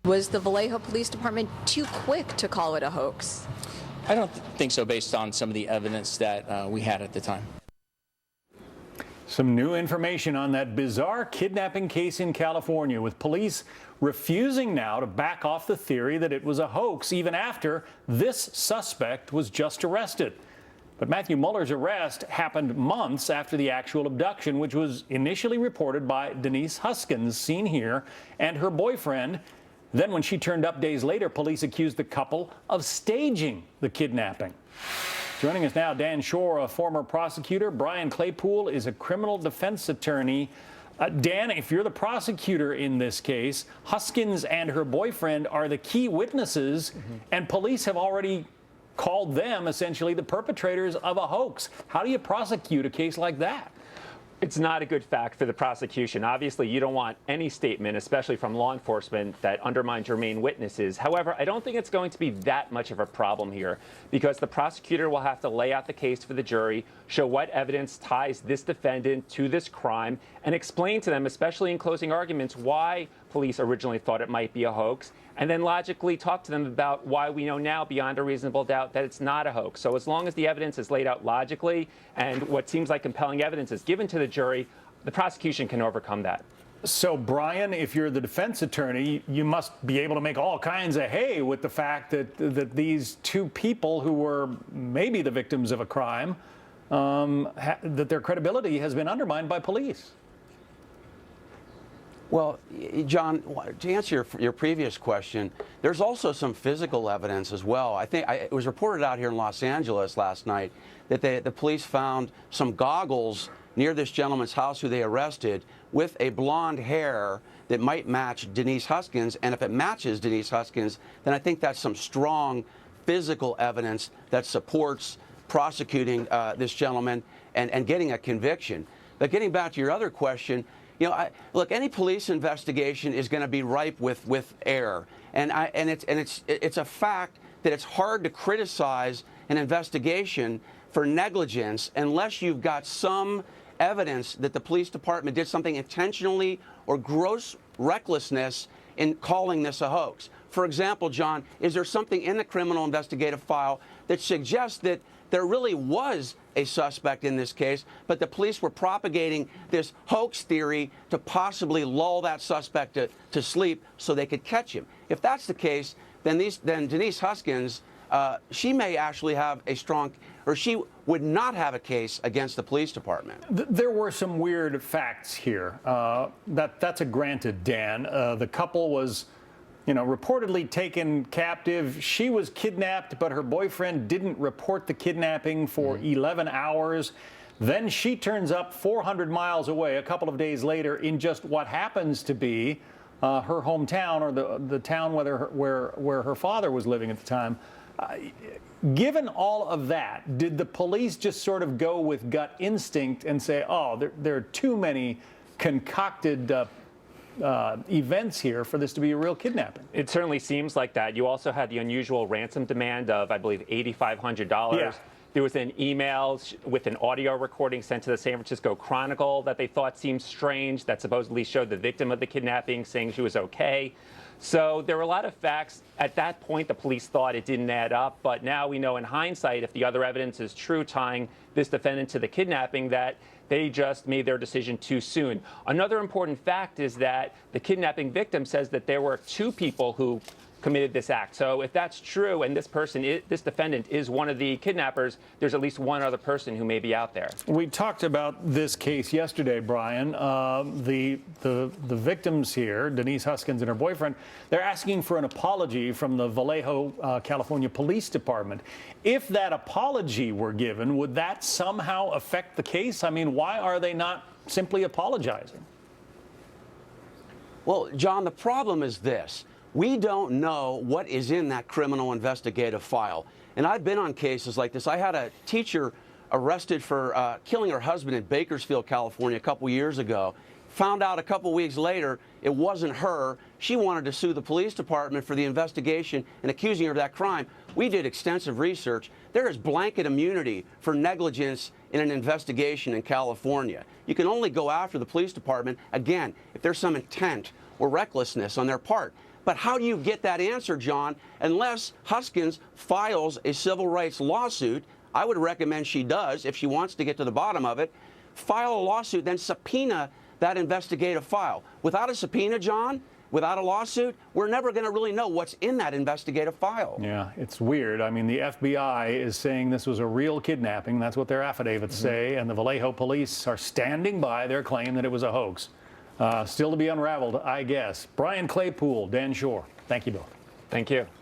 Was the Vallejo Police Department too quick to call it a hoax? I don't think so, based on some of the evidence that we had at the time. Some new information on that bizarre kidnapping case in California, with police refusing now to back off the theory that it was a hoax, even after this suspect was just arrested. But Matthew Muller's arrest happened months after the actual abduction, which was initially reported by Denise Huskins, seen here, and her boyfriend. Then when she turned up days later, police accused the couple of staging the kidnapping. Joining us now, Dan Schorr, a former prosecutor. Brian Claypool is a criminal defense attorney. Dan, if you're the prosecutor in this case, Huskins and her boyfriend are the key witnesses, and police have already called them essentially the perpetrators of a hoax. How do you prosecute a case like that? It's not a good fact for the prosecution. Obviously, you don't want any statement, especially from law enforcement, that undermines your main witnesses. However, I don't think it's going to be that much of a problem here, because the prosecutor will have to lay out the case for the jury, show what evidence ties this defendant to this crime, and explain to them, especially in closing arguments, why police originally thought it might be a hoax, and then logically talk to them about why we know now beyond a reasonable doubt that it's not a hoax. So as long as the evidence is laid out logically and what seems like compelling evidence is given to the jury, the prosecution can overcome that. So, Brian, if you're the defense attorney, you must be able to make all kinds of hay with the fact that these two people who were maybe the victims of a crime, that their credibility has been undermined by police. Well, John, to answer your previous question, there's also some physical evidence as well. I think it was reported out here in Los Angeles last night that the police found some goggles near this gentleman's house who they arrested with a blonde hair that might match Denise Huskins. And if it matches Denise Huskins, then I think that's some strong physical evidence that supports prosecuting this gentleman and getting a conviction. But getting back to your other question, you know, look, any police investigation is going to be ripe with error, and it's a fact that it's hard to criticize an investigation for negligence unless you've got some evidence that the police department did something intentionally or gross recklessness in calling this a hoax. For example, John, is there something in the criminal investigative file that suggests that there really was a suspect in this case, but the police were propagating this hoax theory to possibly lull that suspect to sleep so they could catch him? If that's the case, then Denise Huskins, she may actually have a strong, or she would not have a case against the police department. There were some weird facts here. That's a granted, Dan. The couple was, reportedly taken captive. She was kidnapped, but her boyfriend didn't report the kidnapping for 11 hours. Then she turns up 400 miles away a couple of days later in just what happens to be her hometown, or the town where her father was living at the time. Given all of that, did the police just sort of go with gut instinct and say, oh, there are too many concocted events here for this to be a real kidnapping? It certainly seems like that. You also had the unusual ransom demand of, I believe, $8,500. Yeah. There was an email with an audio recording sent to the San Francisco Chronicle that they thought seemed strange, that supposedly showed the victim of the kidnapping saying she was okay. So there were a lot of facts. At that point, the police thought it didn't add up. But now we know in hindsight, if the other evidence is true tying this defendant to the kidnapping, that they just made their decision too soon. Another important fact is that the kidnapping victim says that there were two people who committed this act. So if that's true, and this defendant is one of the kidnappers, there's at least one other person who may be out there. We talked about this case yesterday, Brian. The victims here, Denise Huskins and her boyfriend, they're asking for an apology from the Vallejo, California Police Department. If that apology were given, would that somehow affect the case? I mean, why are they not simply apologizing? Well, John, the problem is this. We don't know what is in that criminal investigative file. And I've been on cases like this. I had a teacher arrested for killing her husband in Bakersfield, California, a couple years ago. Found out a couple weeks later it wasn't her. She wanted to sue the police department for the investigation and accusing her of that crime. We did extensive research. There is blanket immunity for negligence in an investigation in California. You can only go after the police department, again, if there's some intent or recklessness on their part. But how do you get that answer, John, unless Huskins files a civil rights lawsuit? I would recommend she does, if she wants to get to the bottom of it. File a lawsuit, then subpoena that investigative file. Without a subpoena, John, without a lawsuit, we're never going to really know what's in that investigative file. Yeah, it's weird. I mean, the FBI is saying this was a real kidnapping. That's what their affidavits say. And the Vallejo police are standing by their claim that it was a hoax. Still to be unraveled, I guess. Brian Claypool, Dan Schorr, thank you both. Thank you.